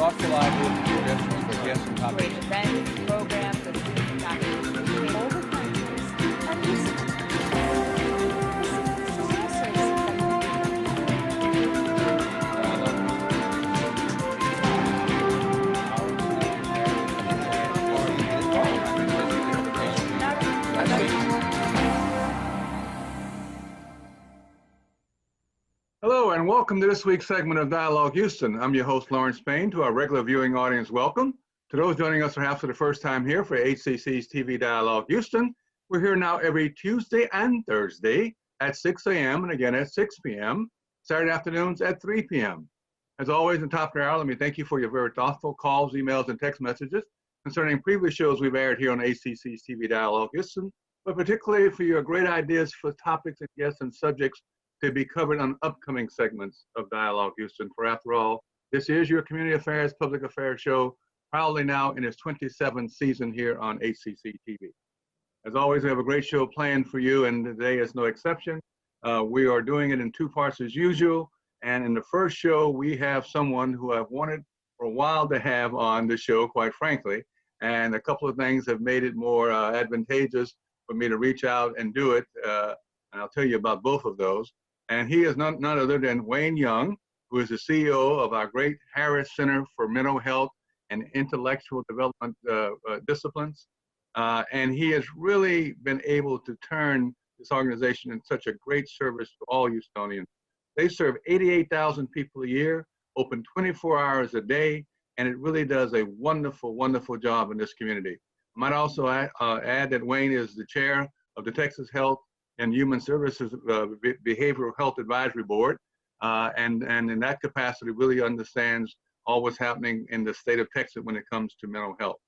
thoughtful ideas and suggestions for guests and topics. Events, programs, and student activities. All the factors are useful. Hello and welcome to this week's segment of Dialogue Houston. I'm your host, Lawrence Payne. To our regular viewing audience, welcome. To those joining us perhaps for the first time here for HCC's TV Dialogue Houston, we're here now every Tuesday and Thursday at 6 a.m. and again at 6 p.m., Saturday afternoons at 3 p.m. As always, in top of the hour, let me thank you for your very thoughtful calls, emails, and text messages concerning previous shows we've aired here on HCC's TV Dialogue Houston, but particularly for your great ideas for topics and guests and subjects to be covered on upcoming segments of Dialogue Houston. For after all, this is your community affairs, public affairs show, proudly now in its 27th season here on HCC TV. As always, we have a great show planned for you, and today is no exception. We are doing it in two parts as usual, and in the first show, we have someone who I've wanted for a while to have on the show, quite frankly, and a couple of things have made it more advantageous for me to reach out and do it, and I'll tell you about both of those. And he is none other than Wayne Young, who is the CEO of our great Harris Center for Mental Health and Intellectual Development Disciplines. And he has really been able to turn this organization in such a great service to all Houstonians. They serve 88,000 people a year, open 24 hours a day, and it really does a wonderful, wonderful job in this community. I might also add that Wayne is the chair of the Texas Health and Human Services Behavioral Health Advisory Board, and in that capacity really understands all what's happening in the state of Texas when it comes to mental health.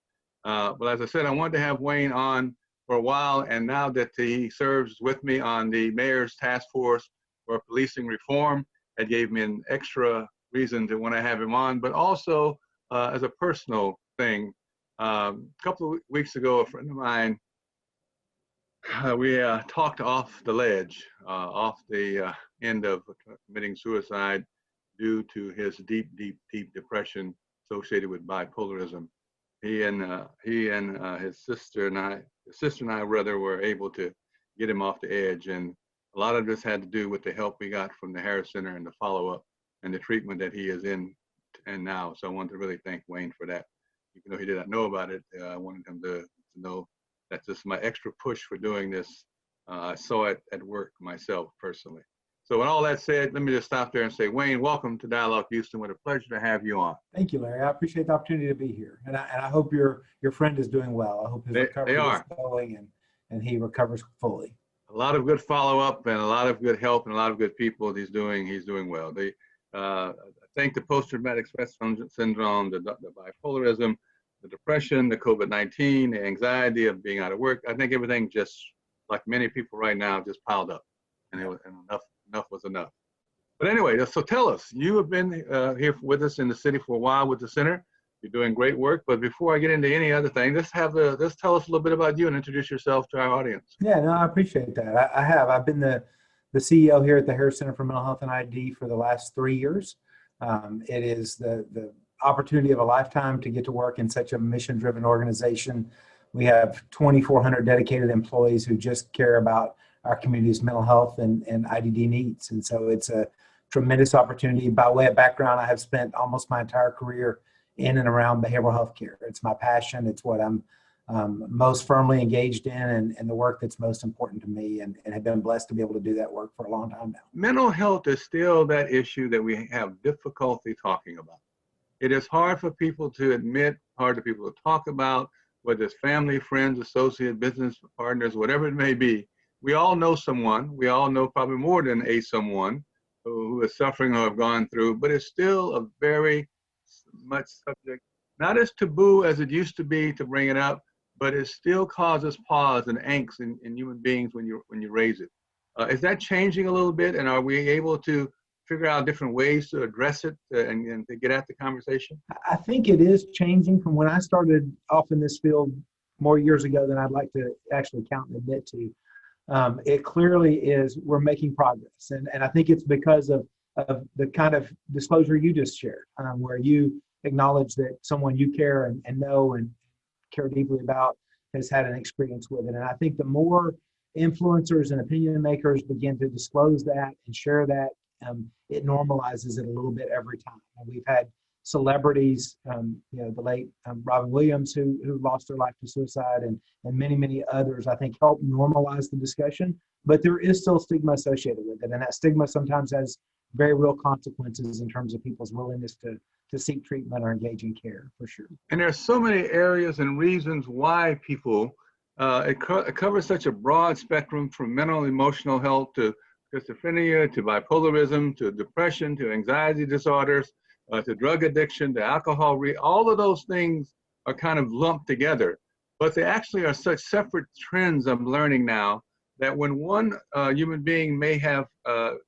But as I said, I wanted to have Wayne on for a while, and now that he serves with me on the Mayor's Task Force for Policing Reform, that gave me an extra reason to want to have him on, but also as a personal thing. A couple of weeks ago, a friend of mine, we talked off the ledge, off the end of committing suicide due to his deep depression associated with bipolarism. He and his sister and I rather were able to get him off the edge, and a lot of this had to do with the help we got from the Harris Center and the follow-up and the treatment that he is in and now. So I wanted to really thank Wayne for that. Even though he did not know about it, I wanted him to know that's just my extra push for doing this. I saw it at work myself personally. So with all that said, let me just stop there and say, Wayne, welcome to Dialogue Houston. What a pleasure to have you on. Thank you, Larry. I appreciate the opportunity to be here. And I hope your friend is doing well. I hope his recovery is going and he recovers fully. A lot of good follow-up and a lot of good help and a lot of good people. He's doing well. I think the post-traumatic stress syndrome, the bipolarism, the depression, the COVID-19, the anxiety of being out of work. I think everything just, like many people right now, just piled up, and enough was enough. But anyway, so tell us, you have been here with us in the city for a while with the center. You're doing great work. But before I get into any other thing, let's tell us a little bit about you and introduce yourself to our audience. Yeah, no, I appreciate that. I've been the CEO here at the Harris Center for Mental Health and ID for the last 3 years. It is the opportunity of a lifetime to get to work in such a mission-driven organization. We have 2,400 dedicated employees who just care about our community's mental health and IDD needs. And so it's a tremendous opportunity. By way of background, I have spent almost my entire career in and around behavioral health care. It's my passion. It's what I'm most firmly engaged in and the work that's most important to me, and have been blessed to be able to do that work for a long time now. Mental health is still that issue that we have difficulty talking about. It is hard for people to admit, hard for people to talk about, whether it's family, friends, associates, business partners, whatever it may be. We all know someone, we all know probably more than someone who is suffering or have gone through, but it's still a very much subject, not as taboo as it used to be to bring it up, but it still causes pause and angst in human beings when you raise it. Is that changing a little bit, and are we able to figure out different ways to address it and to get at the conversation? I think it is changing from when I started off in this field more years ago than I'd like to actually count and admit to. It clearly is, we're making progress. And I think it's because of the kind of disclosure you just shared, where you acknowledge that someone you care and know and care deeply about has had an experience with it. And I think the more influencers and opinion makers begin to disclose that and share that, it normalizes it a little bit every time. And we've had celebrities, the late Robin Williams, who lost their life to suicide, and many others, I think, help normalize the discussion. But there is still stigma associated with it, and that stigma sometimes has very real consequences in terms of people's willingness to seek treatment or engage in care, for sure. And there's so many areas and reasons why people, it covers such a broad spectrum from mental and emotional health to schizophrenia, to bipolarism, to depression, to anxiety disorders, to drug addiction, to alcohol. All of those things are kind of lumped together, but they actually are such separate trends I'm learning now that when one human being may have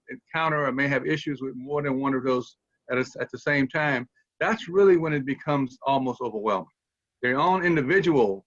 encounter or may have issues with more than one of those at the same time, that's really when it becomes almost overwhelming. Their own individual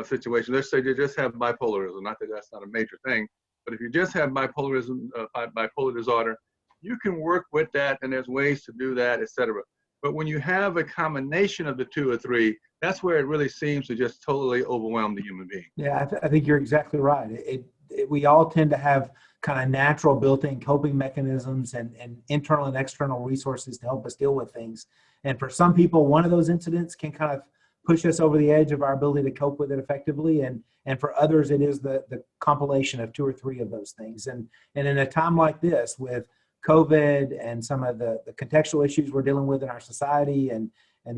situation, let's say they just have bipolarism, not that that's not a major thing, but if you just have bipolarism, bipolar disorder, you can work with that, and there's ways to do that, etc. But when you have a combination of the two or three, that's where it really seems to just totally overwhelm the human being. Yeah, I think you're exactly right. We all tend to have kind of natural built-in coping mechanisms and internal and external resources to help us deal with things. And for some people, one of those incidents can kind of push us over the edge of our ability to cope with it effectively. And for others, it is the compilation of two or three of those things. And in a time like this, with COVID and some of the contextual issues we're dealing with in our society and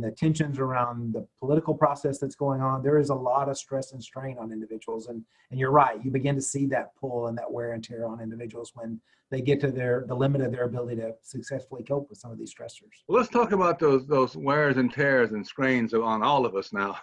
the tensions around the political process that's going on, there is a lot of stress and strain on individuals. And you're right, you begin to see that pull and that wear and tear on individuals when they get to the limit of their ability to successfully cope with some of these stressors. Well, let's talk about those wears and tears and strains on all of us now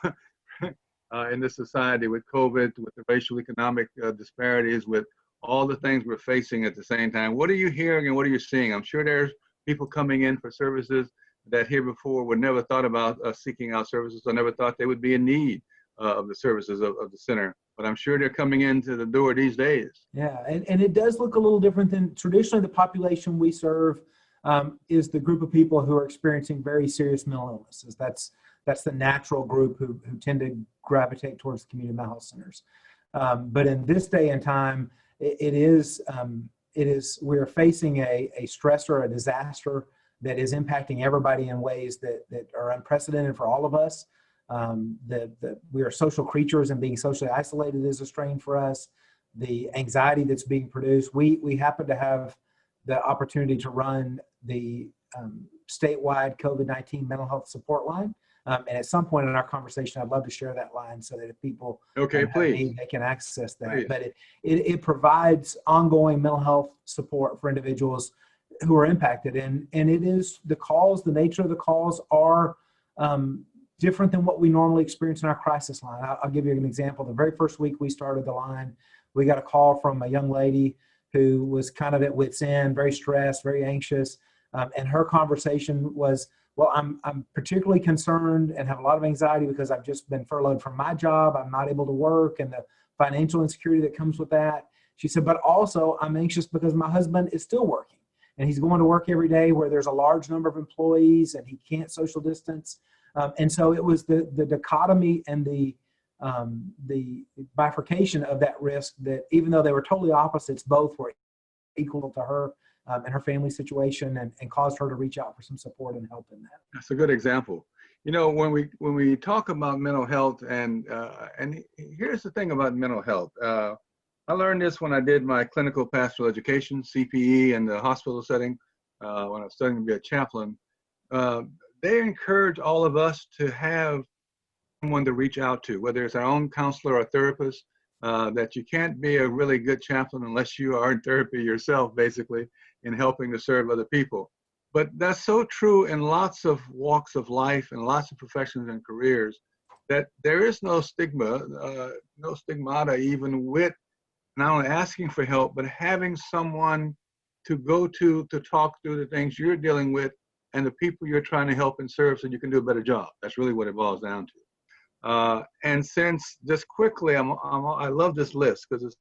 in this society, with COVID, with the racial economic disparities, with all the things we're facing at the same time. What are you hearing and what are you seeing? I'm sure there's people coming in for services that here before would never thought about seeking out services, or never thought they would be in need of the services of the center. But I'm sure they're coming into the door these days. Yeah, and it does look a little different than traditionally the population we serve is the group of people who are experiencing very serious mental illnesses. That's the natural group who tend to gravitate towards the community mental health centers. But in this day and time, it is we're facing a stressor, a disaster that is impacting everybody in ways that are unprecedented for all of us. We are social creatures, and being socially isolated is a strain for us. The anxiety that's being produced. We happen to have the opportunity to run the statewide COVID-19 mental health support line. And at some point in our conversation, I'd love to share that line so that if people please, they can access that. Please. But it provides ongoing mental health support for individuals who are impacted. And it is the nature of the calls are different than what we normally experience in our crisis line. I'll give you an example. The very first week we started the line, we got a call from a young lady who was kind of at wit's end, very stressed, very anxious. And her conversation was, well, I'm particularly concerned and have a lot of anxiety because I've just been furloughed from my job. I'm not able to work, and the financial insecurity that comes with that. She said, but also I'm anxious because my husband is still working, and he's going to work every day where there's a large number of employees and he can't social distance. And so it was the dichotomy and the bifurcation of that risk that, even though they were totally opposites, both were equal to her and her family situation, and caused her to reach out for some support and help in that. That's a good example. You know, when we talk about mental health, and here's the thing about mental health. I learned this when I did my clinical pastoral education, CPE, in the hospital setting, when I was studying to be a chaplain. They encourage all of us to have someone to reach out to, whether it's our own counselor or therapist, that you can't be a really good chaplain unless you are in therapy yourself, basically, in helping to serve other people. But that's so true in lots of walks of life and lots of professions and careers, that there is no stigma, no stigmata even with not only asking for help, but having someone to go to talk through the things you're dealing with and the people you're trying to help and serve so you can do a better job. That's really what it boils down to. And since, just quickly, I love this list because it's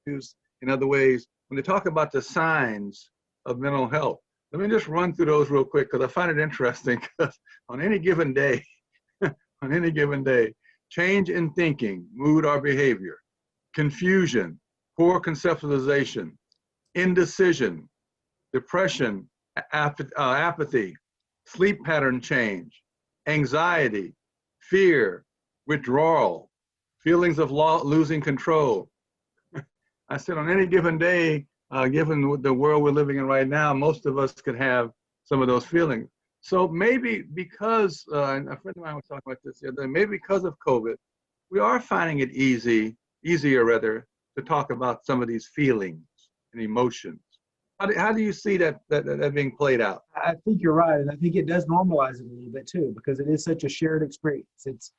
used in other ways. When they talk about the signs of mental health, Let me just run through those real quick because I find it interesting. Because on any given day, on any given day, change in thinking, mood or behavior, confusion, poor conceptualization, indecision, depression, apathy, sleep pattern change, anxiety, fear, withdrawal, feelings of losing control. I said on any given day, given the world we're living in right now, most of us could have some of those feelings. So maybe because, and a friend of mine was talking about this the other day, maybe because of COVID, we are finding it easier rather, to talk about some of these feelings and emotions. How do you see that being played out? I think you're right, and I think it does normalize it a little bit too, because it is such a shared experience. It's,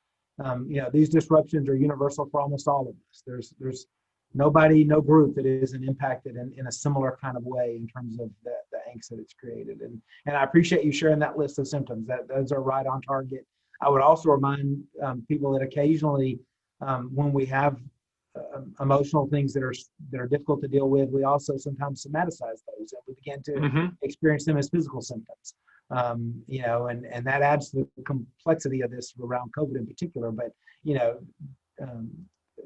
these disruptions are universal for almost all of us. There's nobody, no group that isn't impacted in a similar kind of way in terms of the angst that it's created. And I appreciate you sharing that list of symptoms. Those are right on target. I would also remind people that occasionally, when we have emotional things that are difficult to deal with, we also sometimes somaticize those, and we begin to experience them as physical symptoms. And that adds to the complexity of this around COVID in particular. But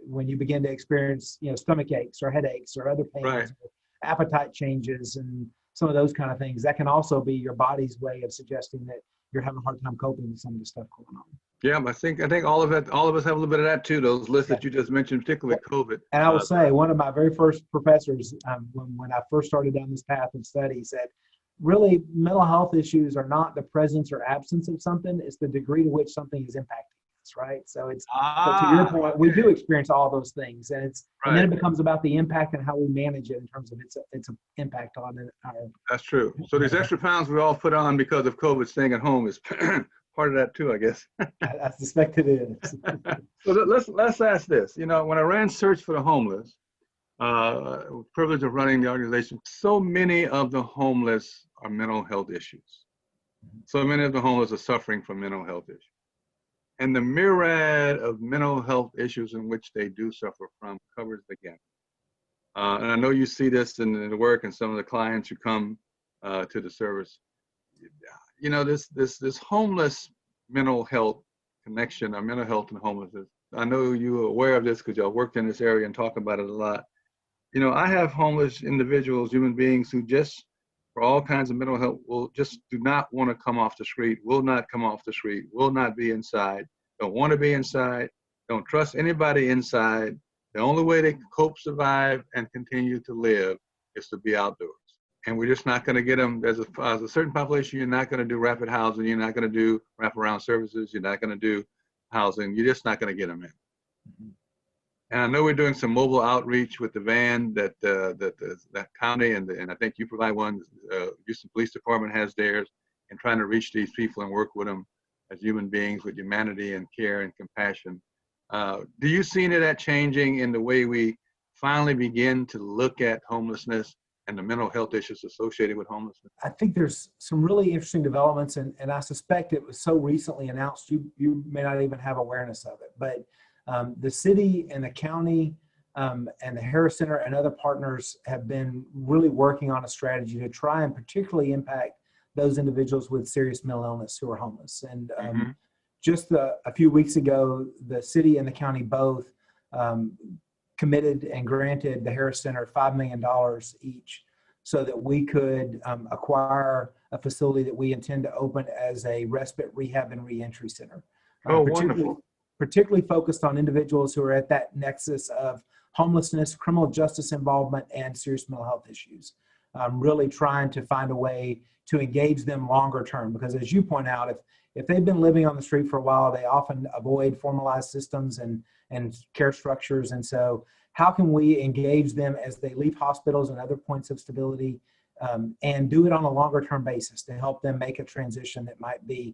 when you begin to experience stomach aches or headaches or other pains, right, or appetite changes and some of those kind of things, that can also be your body's way of suggesting that you're having a hard time coping with some of the stuff going on. Yeah, I think all of us have a little bit of that too. Those lists that you just mentioned, particularly COVID. And I will say, one of my very first professors, when I first started down this path of study, said, really, mental health issues are not the presence or absence of something; it's the degree to which something is impacting us. Right. So it's so to your point, we do experience all those things, and and then it becomes about the impact and how we manage it in terms of its impact on our. That's true. So these extra pounds we all put on because of COVID, staying at home, is part of that too, I guess. I suspect it is. So let's ask this. When I ran Search for the Homeless, privilege of running the organization, so many of the homeless are mental health issues. So many of the homeless are suffering from mental health issues. And the myriad of mental health issues in which they do suffer from covers the gamut. And I know you see this in the work and some of the clients who come to the service. This homeless mental health connection, or mental health and homelessness. I know you're aware of this because y'all worked in this area and talk about it a lot. I have homeless individuals, human beings, who just, for all kinds of mental health, do not want to come off the street, will not come off the street, will not be inside, don't want to be inside, don't trust anybody inside. The only way they cope, survive, and continue to live is to be outdoors. And we're just not going to get them. There's a certain population, you're not going to do rapid housing, you're not going to do wraparound services, you're not going to do housing, you're just not going to get them in. Mm-hmm. And I know we're doing some mobile outreach with the van that county and I think you provide one. Houston Police Department has theirs, and trying to reach these people and work with them as human beings with humanity and care and compassion. Do you see any of that changing in the way we finally begin to look at homelessness and the mental health issues associated with homelessness? I think there's some really interesting developments, and I suspect it was so recently announced, you may not even have awareness of it, but the city and the county and the Harris Center and other partners have been really working on a strategy to try and particularly impact those individuals with serious mental illness who are homeless. And just a few weeks ago, the city and the county both committed and granted the Harris Center $5 million each so that we could acquire a facility that we intend to open as a respite, rehab, and reentry center. Wonderful. Particularly focused on individuals who are at that nexus of homelessness, criminal justice involvement, and serious mental health issues. Really trying to find a way to engage them longer term, because as you point out, if they've been living on the street for a while, they often avoid formalized systems and care structures. And so how can we engage them as they leave hospitals and other points of stability, and do it on a longer term basis to help them make a transition that might be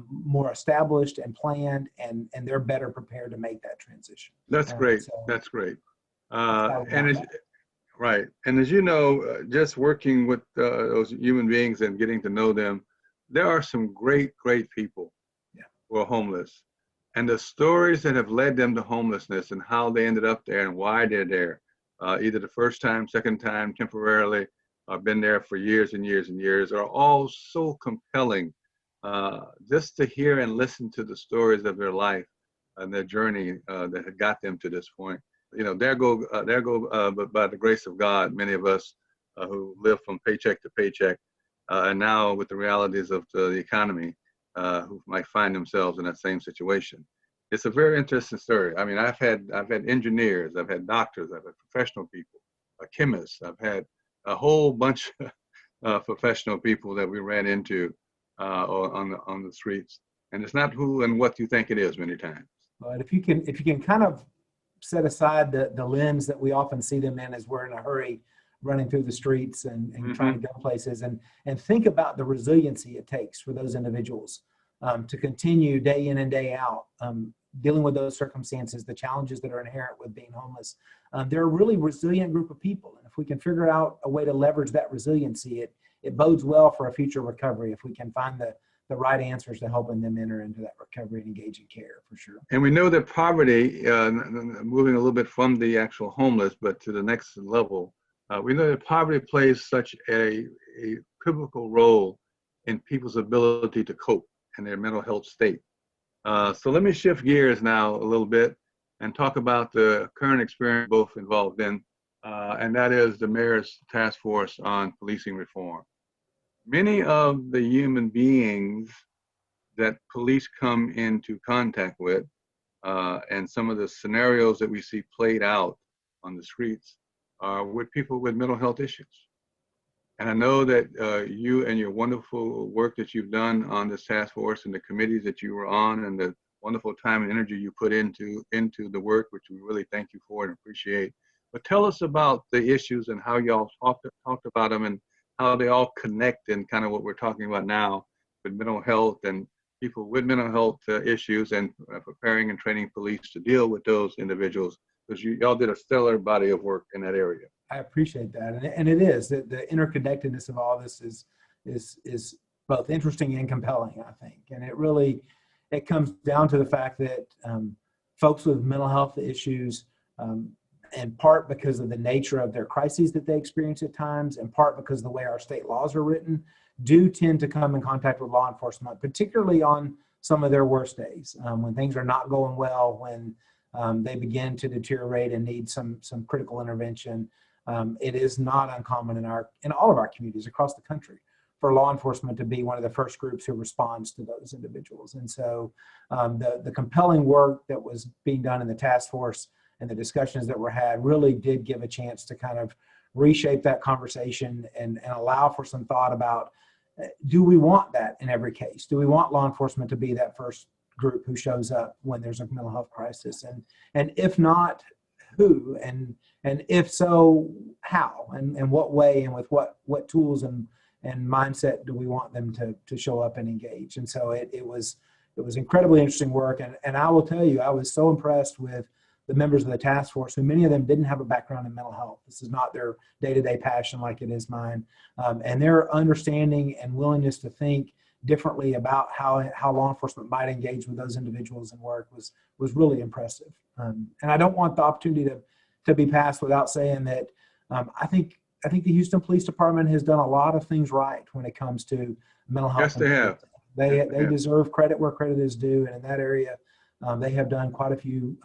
more established and planned, and they're better prepared to make that transition. That's great. That's great. Right. And as you know, just working with those human beings and getting to know them, there are some great people who are homeless. And the stories that have led them to homelessness and how they ended up there and why they're there, either the first time, second time, temporarily, been there for years and years and years, are all so compelling. Just to hear and listen to the stories of their life and their journey that had got them to this point. You know, but by the grace of God, many of us who live from paycheck to paycheck, and now with the realities of the economy, who might find themselves in that same situation. It's a very interesting story. I mean, I've had engineers, I've had doctors, I've had professional people, chemists, I've had a whole bunch of professional people that we ran into on the streets, and it's not who and what you think it is many times. But if you can kind of set aside the lens that we often see them in as we're in a hurry running through the streets and trying to go places, and think about the resiliency it takes for those individuals to continue day in and day out dealing with those circumstances, the challenges that are inherent with being homeless. They're a really resilient group of people, and if we can figure out a way to leverage that resiliency, it bodes well for a future recovery if we can find the right answers to helping them enter into that recovery and engage in care, for sure. And we know that poverty, moving a little bit from the actual homeless, but to the next level, we know that poverty plays such a pivotal role in people's ability to cope in their mental health state. So let me shift gears now a little bit and talk about the current experience both involved in, and that is the mayor's task force on policing reform. Many of the human beings that police come into contact with, and some of the scenarios that we see played out on the streets are with people with mental health issues. And I know that you and your wonderful work that you've done on this task force and the committees that you were on and the wonderful time and energy you put into the work, which we really thank you for and appreciate. But tell us about the issues and how y'all talked about them and how they all connect and kind of what we're talking about now with mental health and people with mental health issues and preparing and training police to deal with those individuals, because y'all did a stellar body of work in that area. I appreciate that, and it is the interconnectedness of all this is both interesting and compelling, I think, and it comes down to the fact that folks with mental health issues, in part because of the nature of their crises that they experience at times, in part because of the way our state laws are written, do tend to come in contact with law enforcement, particularly on some of their worst days, when things are not going well, when they begin to deteriorate and need some critical intervention. It is not uncommon in all of our communities across the country for law enforcement to be one of the first groups who responds to those individuals. And so the compelling work that was being done in the task force and the discussions that were had really did give a chance to kind of reshape that conversation and allow for some thought about, do we want that in every case? Do we want law enforcement to be that first group who shows up when there's a mental health crisis? And if not, who? And if so, how? And what way and with what tools and mindset do we want them to show up and engage? And so it was incredibly interesting work. And I will tell you, I was so impressed with the members of the task force, who many of them didn't have a background in mental health. This is not their day-to-day passion like it is mine. And their understanding and willingness to think differently about how law enforcement might engage with those individuals and work was really impressive. And I don't want the opportunity to be passed without saying that I think the Houston Police Department has done a lot of things right when it comes to mental health. Yes, they have. They deserve credit where credit is due, and in that area, they have done quite a few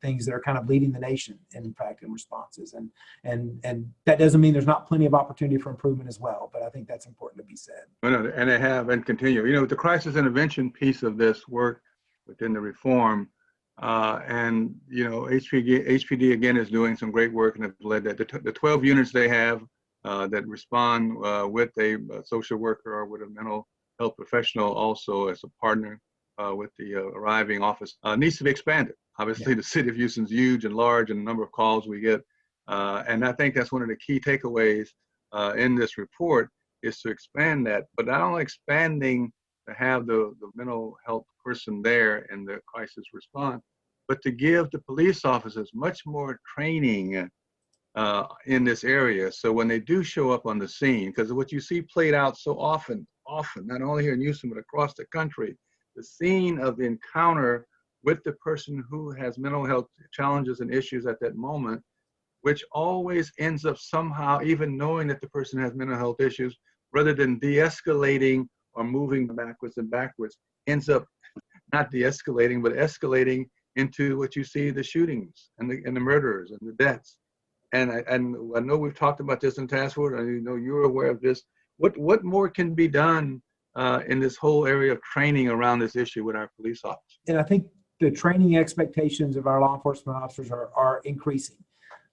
things that are kind of leading the nation, in fact, in responses. And that doesn't mean there's not plenty of opportunity for improvement as well, but I think that's important to be said. And they have and continue. You know, the crisis intervention piece of this work within the reform, and, you know, HPD again is doing some great work and have led that. The 12 units they have that respond with a social worker or with a mental health professional also as a partner with the arriving office needs to be expanded. Obviously, the city of Houston's huge and large and the number of calls we get. And I think that's one of the key takeaways in this report is to expand that, but not only expanding to have the mental health person there in the crisis response, but to give the police officers much more training in this area. So when they do show up on the scene, because what you see played out so often, not only here in Houston, but across the country, the scene of the encounter with the person who has mental health challenges and issues at that moment which always ends up somehow, even knowing that the person has mental health issues, rather than de-escalating or moving backwards and backwards, ends up not de-escalating, but escalating into what you see, the shootings and the murders and the deaths. And I know we've talked about this in task force, and you know you're aware of this. What more can be done in this whole area of training around this issue with our police officers? And I think the training expectations of our law enforcement officers are increasing.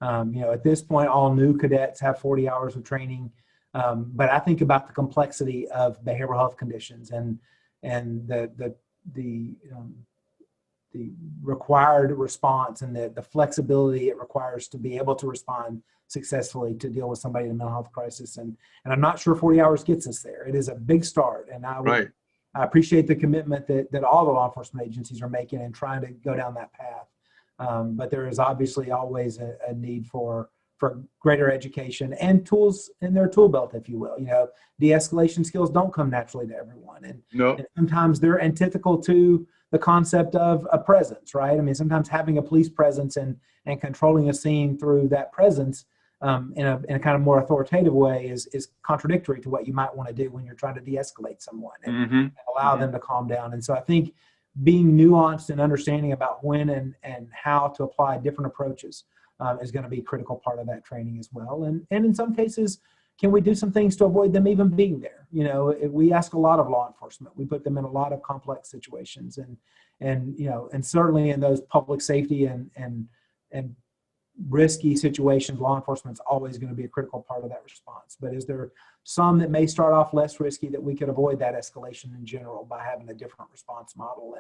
At this point, all new cadets have 40 hours of training. But I think about the complexity of behavioral health conditions and the required response and the flexibility it requires to be able to respond successfully to deal with somebody in a mental health crisis. And I'm not sure 40 hours gets us there. It is a big start. And I appreciate the commitment that all the law enforcement agencies are making and trying to go down that path. But there is obviously always a need for greater education and tools in their tool belt, if you will. De-escalation skills don't come naturally to everyone. And sometimes they're antithetical to the concept of a presence, right? I mean, sometimes having a police presence and controlling a scene through that presence in a kind of more authoritative way is contradictory to what you might want to do when you're trying to de-escalate someone and allow them to calm down. And so I think being nuanced and understanding about when and how to apply different approaches is going to be a critical part of that training as well. And in some cases, can we do some things to avoid them even being there? We ask a lot of law enforcement. We put them in a lot of complex situations, and certainly in those public safety and risky situations, law enforcement is always going to be a critical part of that response. But is there some that may start off less risky that we could avoid that escalation in general by having a different response model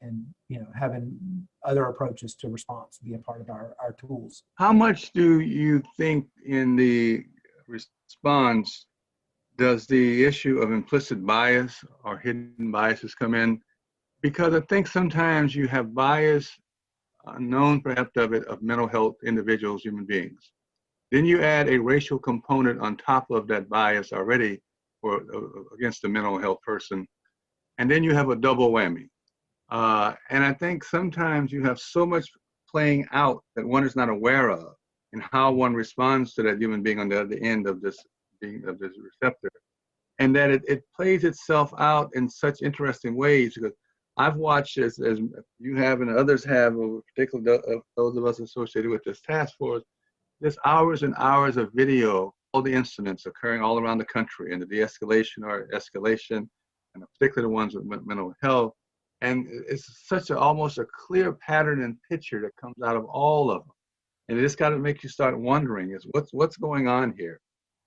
and having other approaches to response be a part of our tools? How much do you think in the response does the issue of implicit bias or hidden biases come in? Because I think sometimes you have bias, known perhaps of mental health individuals, human beings. Then you add a racial component on top of that bias already against the mental health person. And then you have a double whammy. And I think sometimes you have so much playing out that one is not aware of and how one responds to that human being on the other end of this receptor. And that it plays itself out in such interesting ways, because I've watched, as you have and others have, particularly those of us associated with this task force, there's hours and hours of video, all the incidents occurring all around the country, and the de-escalation or escalation, and particularly the ones with mental health. And it's almost a clear pattern and picture that comes out of all of them. And it just got to make you start wondering is what's going on here.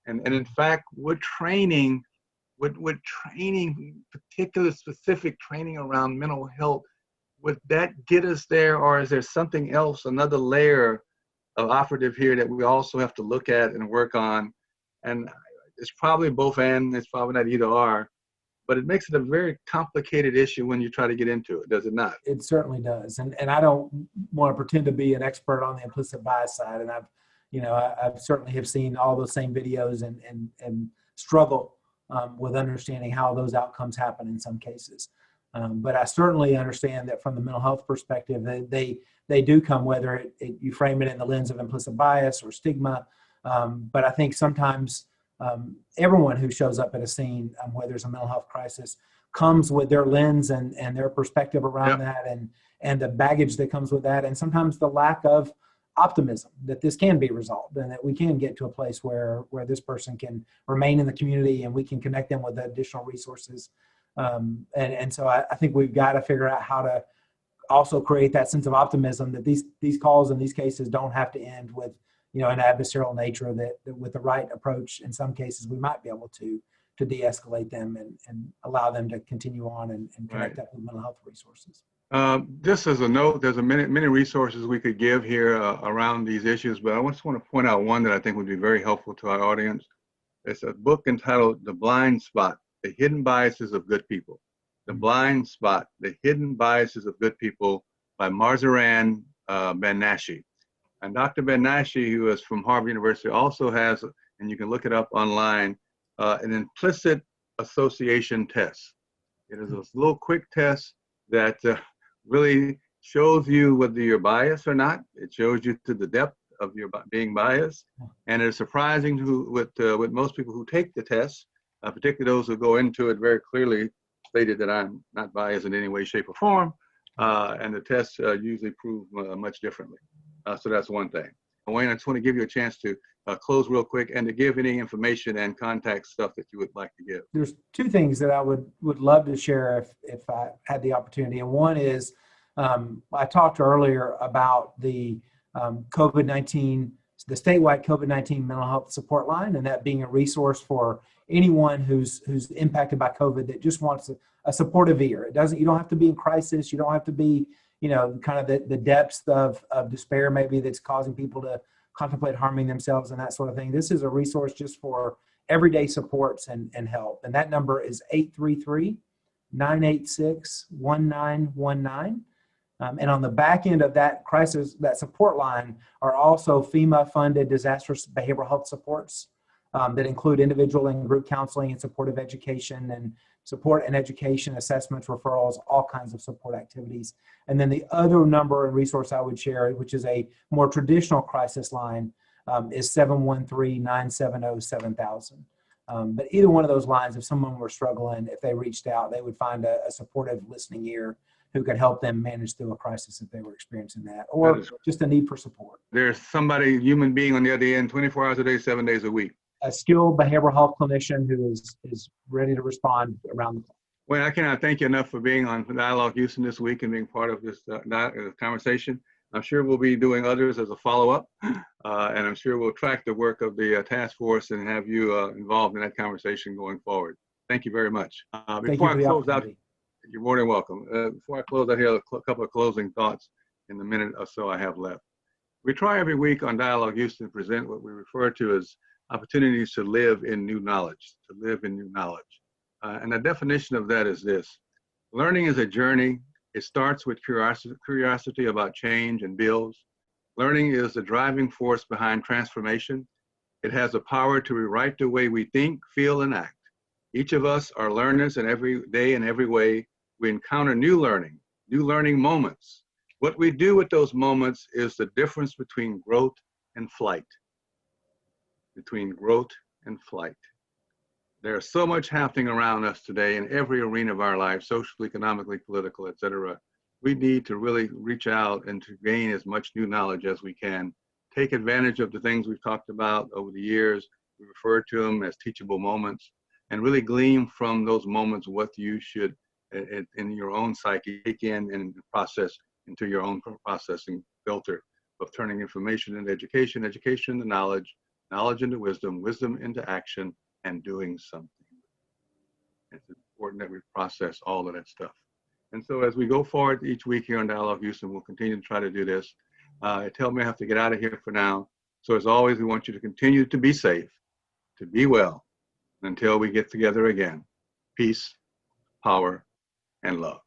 And in fact, would training, particular specific training around mental health, would that get us there, or is there something else, another layer of operative here that we also have to look at and work on? And it's probably both and, it's probably not either or, but it makes it a very complicated issue when you try to get into it, does it not? It certainly does. And I don't want to pretend to be an expert on the implicit bias side. And I've certainly have seen all those same videos and struggle with understanding how those outcomes happen in some cases. But I certainly understand that from the mental health perspective, they do come, whether you frame it in the lens of implicit bias or stigma. But I think sometimes everyone who shows up at a scene where there's a mental health crisis comes with their lens and their perspective around that and the baggage that comes with that. And sometimes the lack of optimism that this can be resolved and that we can get to a place where this person can remain in the community and we can connect them with additional resources. And so I think we've got to figure out how to also create that sense of optimism that these calls and these cases don't have to end with an adversarial nature, that with the right approach, in some cases, we might be able to de-escalate them and allow them to continue on and connect up with mental health resources. Just as a note, there's many resources we could give here around these issues, but I just want to point out one that I think would be very helpful to our audience. It's a book entitled The Blind Spot, The Hidden Biases of Good People. The Blind Spot, The Hidden Biases of Good People by Marzaran Ben-Nashi. And Dr. Ben-Nashi, who is from Harvard University, also has, and you can look it up online, an implicit association test. It is a little quick test that really shows you whether you're biased or not. It shows you to the depth of your being biased. And it's surprising with most people who take the test, particularly those who go into it very clearly stated that I'm not biased in any way, shape, or form. And the tests usually prove much differently. So that's one thing. Wayne, I just want to give you a chance to close real quick and to give any information and contact stuff that you would like to give. There's two things that I would love to share if I had the opportunity. And one is, I talked earlier about the COVID-19, the statewide COVID-19 mental health support line, and that being a resource for anyone who's impacted by COVID that just wants a supportive ear. You don't have to be in crisis. You don't have to be, kind of the depths of despair maybe that's causing people to contemplate harming themselves and that sort of thing. This is a resource just for everyday supports and help. And that number is 833-986-1919. And on the back end of that that support line are also FEMA-funded disaster behavioral health supports that include individual and group counseling and supportive education and support and education assessments, referrals, all kinds of support activities. And then the other number and resource I would share, which is a more traditional crisis line, is 713-970-7000. But either one of those lines, if someone were struggling, if they reached out, they would find a supportive listening ear who could help them manage through a crisis if they were experiencing that, or just a need for support. There's somebody, human being on the other end, 24 hours a day, 7 days a week. A skilled behavioral health clinician who is ready to respond around the clock. Well, I cannot thank you enough for being on Dialogue Houston this week and being part of this conversation. I'm sure we'll be doing others as a follow-up, and I'm sure we'll track the work of the task force and have you involved in that conversation going forward. Thank you very much. Before I close out, you're more than welcome. Before I close out here, a couple of closing thoughts in the minute or so I have left. We try every week on Dialogue Houston to present what we refer to as opportunities to live in new knowledge, and the definition of that is this: learning is a journey. It starts with curiosity about change and builds. Learning is the driving force behind transformation. It has the power to rewrite the way we think, feel, and act. Each of us are learners, and every day in every way we encounter new learning moments. What we do with those moments is the difference between growth and flight. There's so much happening around us today in every arena of our lives, social, economically, political, etc. We need to really reach out and to gain as much new knowledge as we can. Take advantage of the things we've talked about over the years. We refer to them as teachable moments, and really glean from those moments what you should, in your own psyche, take in and process into your own processing filter of turning information into education, education into knowledge, knowledge into wisdom, wisdom into action, and doing something. It's important that we process all of that stuff. And so as we go forward each week here on Dialogue Houston, we'll continue to try to do this. Tell me I have to get out of here for now. So as always, we want you to continue to be safe, to be well, until we get together again. Peace, power, and love.